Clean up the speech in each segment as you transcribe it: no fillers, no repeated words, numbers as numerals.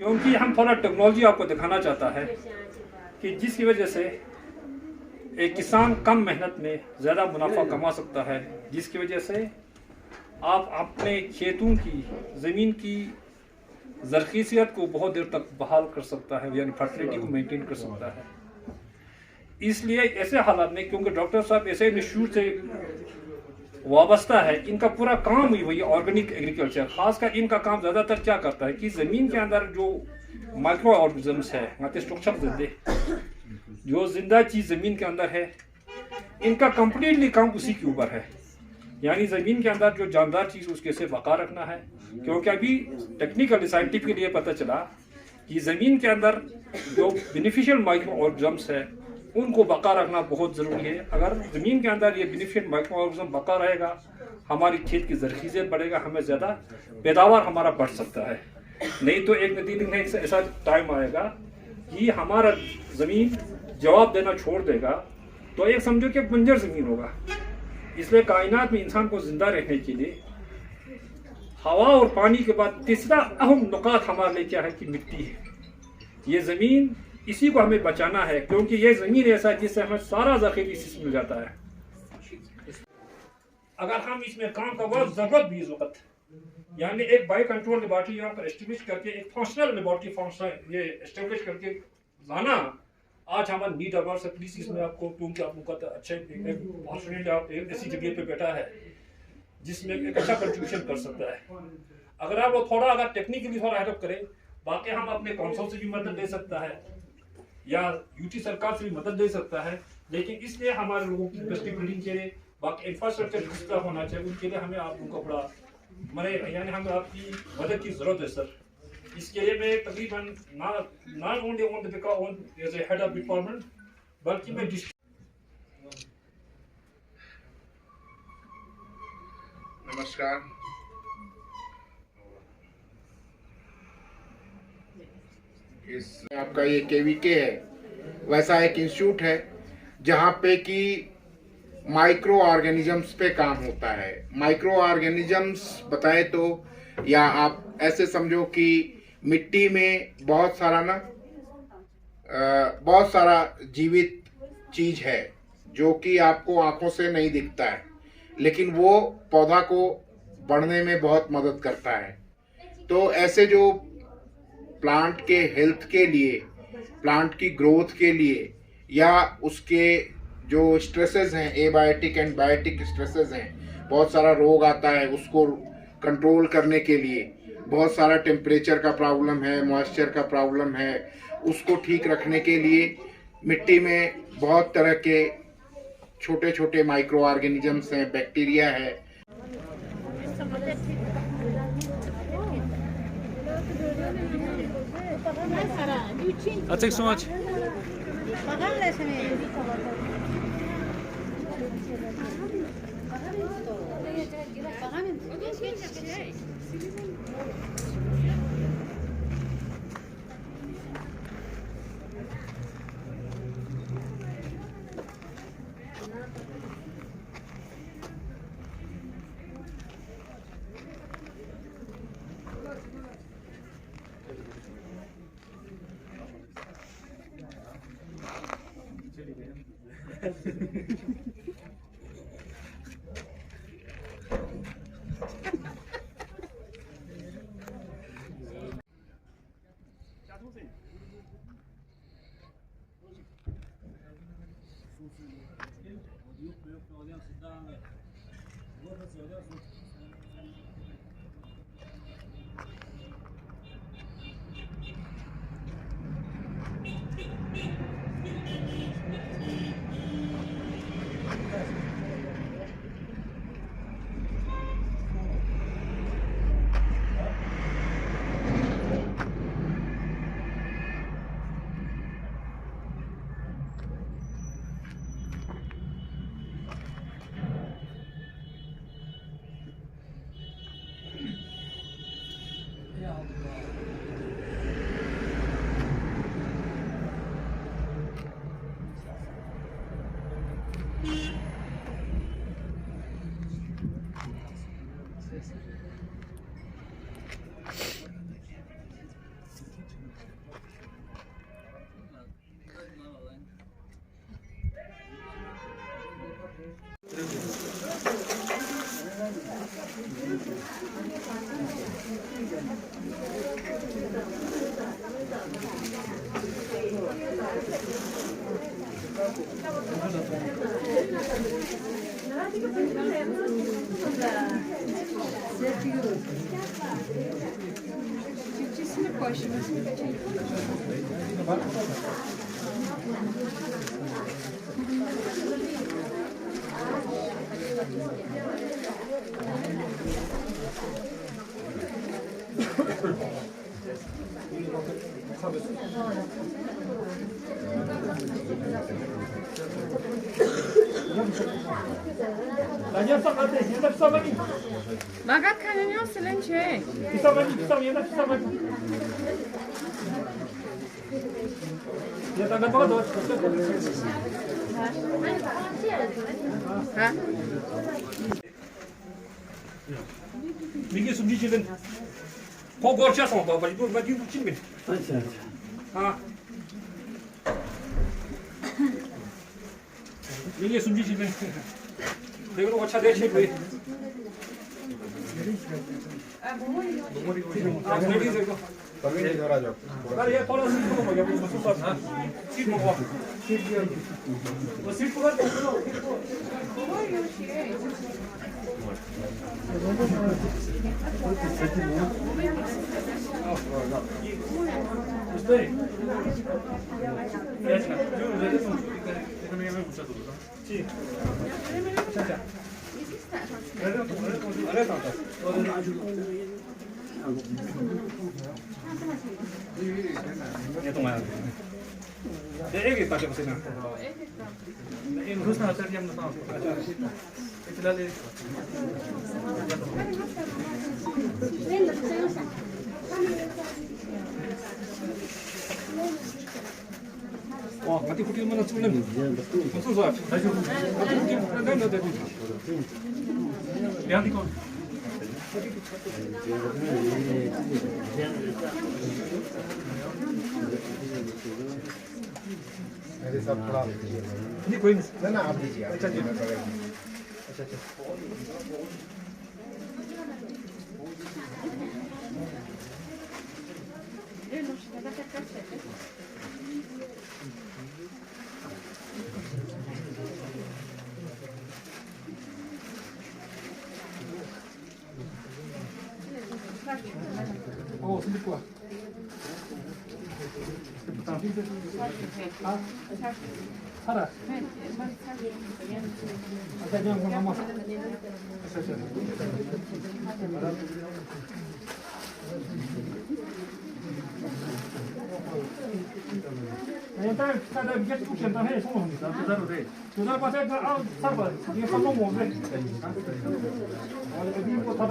क्योंकि हम थोड़ा टेक्नोलॉजी आपको दिखाना चाहता है कि जिसकी वजह से एक किसान कम मेहनत में ज़्यादा मुनाफा कमा सकता है, जिसकी वजह से आप अपने खेतों की ज़मीन की ज़रख़ीसियत को बहुत देर तक बहाल कर सकता है, यानी फर्टिलिटी को मेंटेन कर सकता है। इसलिए ऐसे हालात में, क्योंकि डॉक्टर साहब ऐसे इंस्टीट्यूट से वाबस्ता है, इनका पूरा काम ही वही ऑर्गेनिक एग्रीकल्चर, खासकर इनका काम ज़्यादातर क्या करता है कि ज़मीन के अंदर जो माइक्रो ऑर्गेनिजम्स है, जो जिंदा चीज़ ज़मीन के अंदर है, इनका कंप्लीटली काम उसी के ऊपर है। यानी ज़मीन के अंदर जो जानदार चीज़ उसके से बका रखना है, क्योंकि अभी टेक्निकली साइंटिफिकली पता चला कि ज़मीन के अंदर जो बेनिफिशियल माइक्रो ऑर्गेनिजम्स है उनको बका रखना बहुत ज़रूरी है। अगर ज़मीन के अंदर ये बेनिफिशियल माइक्रो ऑर्गेनिज्म बका रहेगा, हमारी खेत की ज़रख़ीज़ियत बढ़ेगा, हमें ज़्यादा पैदावार हमारा बढ़ सकता है। नहीं तो एक नतीजे में ऐसा टाइम आएगा कि हमारा ज़मीन जवाब देना छोड़ देगा, तो एक समझो कि बंजर ज़मीन होगा। इसलिए कायनात में इंसान को ज़िंदा रहने के लिए हवा और पानी के बाद तीसरा अहम नुकात हमारे लिए क्या है कि मिट्टी है। ये ज़मीन, इसी को हमें बचाना है, क्योंकि ये ज़मीन ऐसा है जिससे हमें सारा ज़ख़ीरा इसी मिल जाता है। अगर हम इसमें काम का बहुत ज़रूरत भी इस वक्त, यानी एक बायो कंट्रोल लेबॉर्ट्री यहाँ पर एस्टेब्लिश करके, एक फंक्शनल लेबॉर्ट्री फंक्शन ये एस्टेब्लिश करके लाना आज हमारा नीड अवर से प्लीज इसमें आपको, क्योंकि आप मुझे अच्छे ऑस्ट्रेलिया एक ऐसी जगह पे बैठा है जिसमें एक अच्छा कंट्रीब्यूशन कर सकता है। अगर आप वो थोड़ा अगर टेक्निकली थोड़ा हेल्प करें, बाकी हम अपने काउंसिल से भी मदद दे सकता है या यूटी सरकार से भी मदद दे सकता है, लेकिन इसलिए हमारे लोगों की इंडस्ट्री बिल्डिंग के लिए बाकी इंफ्रास्ट्रक्चर जिसका होना चाहिए उनके लिए हमें आप लोगों को बड़ा यानी हमें आपकी मदद की ज़रूरत है सर। इसके लिए मैं तकरीबन not only on the on as a head of department, बल्कि मैं नमस्कार। इस आपका ये केवीके है, वैसा एक इंस्टीट्यूट है जहाँ पे कि माइक्रो ऑर्गेनिजम्स पे काम होता है। माइक्रो ऑर्गेनिजम्स बताए तो, या आप ऐसे समझो कि मिट्टी में बहुत सारा जीवित चीज है जो कि आपको आंखों से नहीं दिखता है, लेकिन वो पौधा को बढ़ने में बहुत मदद करता है। तो ऐसे जो प्लांट के हेल्थ के लिए, प्लांट की ग्रोथ के लिए, या उसके जो स्ट्रेसेस हैं, एबायोटिक एंड बायोटिक स्ट्रेसेस हैं, बहुत सारा रोग आता है, उसको कंट्रोल करने के लिए, बहुत सारा टेम्परेचर का प्रॉब्लम है, मॉइस्चर का प्रॉब्लम है, उसको ठीक रखने के लिए मिट्टी में बहुत तरह के छोटे छोटे माइक्रो ऑर्गेनिजम्स हैं, बैक्टीरिया है। Thanks so much. Çiftçisini koy şimdi. Bagat kanıyor silince. Ha? Mingi sumji chilin. Ko gorcha song to, bari bari chin bin. अच्छा अच्छा. हाँ. mingi sumji chilin. देखो अच्छा देख शेप है. अरे ये थोड़ा सीट को हो गया बस ऊपर. सीट को. वो सीट को एक ताकि बस ना इन घुसना सर हम ना इतना ले 와, 마티 쿠키 얼마나 찍는 무슨 소야? 다시 미안해 건. मेरे सब थोड़ा नहीं कोई नहीं. ना आप दीजिए. अच्छा जी. अच्छा अच्छा. 오, 근데 좋아. 아, 살아. 그냥 한번. 일단 비싸다 이게 쭉 간단해 소모입니다. 그대로 돼. 두달 빠져 아 사봐. 이게 한번 못 해. 이거 다 봐.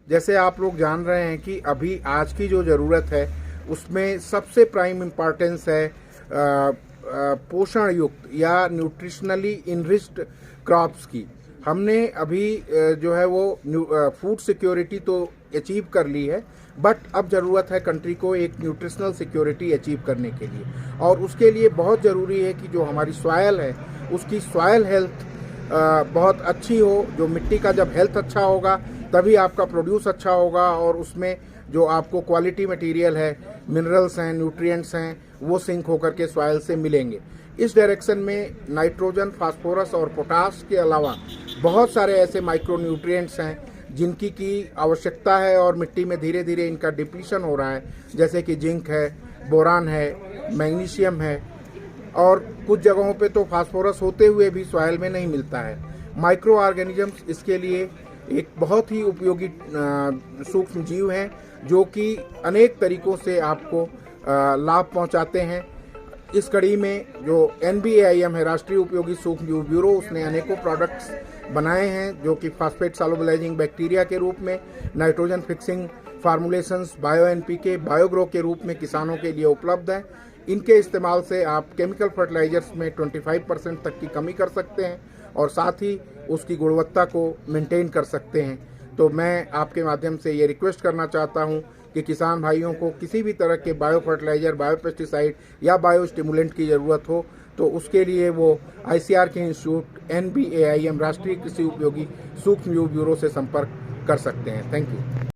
जैसे आप लोग जान रहे हैं कि अभी आज की जो ज़रूरत है उसमें सबसे प्राइम इम्पॉर्टेंस है पोषण युक्त या न्यूट्रिशनली इनरिच्ड क्रॉप्स की. हमने अभी जो है वो फूड सिक्योरिटी तो अचीव कर ली है, बट अब ज़रूरत है कंट्री को एक न्यूट्रिशनल सिक्योरिटी अचीव करने के लिए. और उसके लिए बहुत ज़रूरी है कि जो हमारी सॉयल है उसकी सॉयल हेल्थ बहुत अच्छी हो. जो मिट्टी का जब हेल्थ अच्छा होगा तभी आपका प्रोड्यूस अच्छा होगा और उसमें जो आपको क्वालिटी मटेरियल है, मिनरल्स हैं, न्यूट्रिएंट्स हैं, वो सिंक होकर के सॉयल से मिलेंगे. इस डायरेक्शन में नाइट्रोजन, फास्फोरस और पोटास के अलावा बहुत सारे ऐसे माइक्रो न्यूट्रिएंट्स हैं जिनकी की आवश्यकता है और मिट्टी में धीरे धीरे इनका डिप्लीशन हो रहा है, जैसे कि जिंक है, बोरान है, मैग्नीशियम है और कुछ जगहों पे तो फास्फोरस होते हुए भी सॉयल में नहीं मिलता है. माइक्रो ऑर्गेनिजम्स इसके लिए एक बहुत ही उपयोगी सूक्ष्म जीव हैं जो कि अनेक तरीकों से आपको लाभ पहुंचाते हैं. इस कड़ी में जो NBAIM है, राष्ट्रीय उपयोगी सूक्ष्म जीव ब्यूरो, उसने अनेकों प्रोडक्ट्स बनाए हैं जो कि फास्फेट सॉल्युबलाइजिंग बैक्टीरिया के रूप में, nitrogen fixing formulations, bio NPK, Biogro के रूप में किसानों के लिए उपलब्ध है. इनके इस्तेमाल से आप केमिकल फर्टिलाइजर्स में 25% तक की कमी कर सकते हैं और साथ ही उसकी गुणवत्ता को मेंटेन कर सकते हैं. तो मैं आपके माध्यम से ये रिक्वेस्ट करना चाहता हूं कि किसान भाइयों को किसी भी तरह के बायो फर्टिलाइजर, बायो पेस्टिसाइड या बायो स्टिमुलेंट की ज़रूरत हो तो उसके लिए वो ICAR के इंस्टीट्यूट NBAIM राष्ट्रीय कृषि उपयोगी सूक्ष्म जीव ब्यूरो से संपर्क कर सकते हैं। Thank you.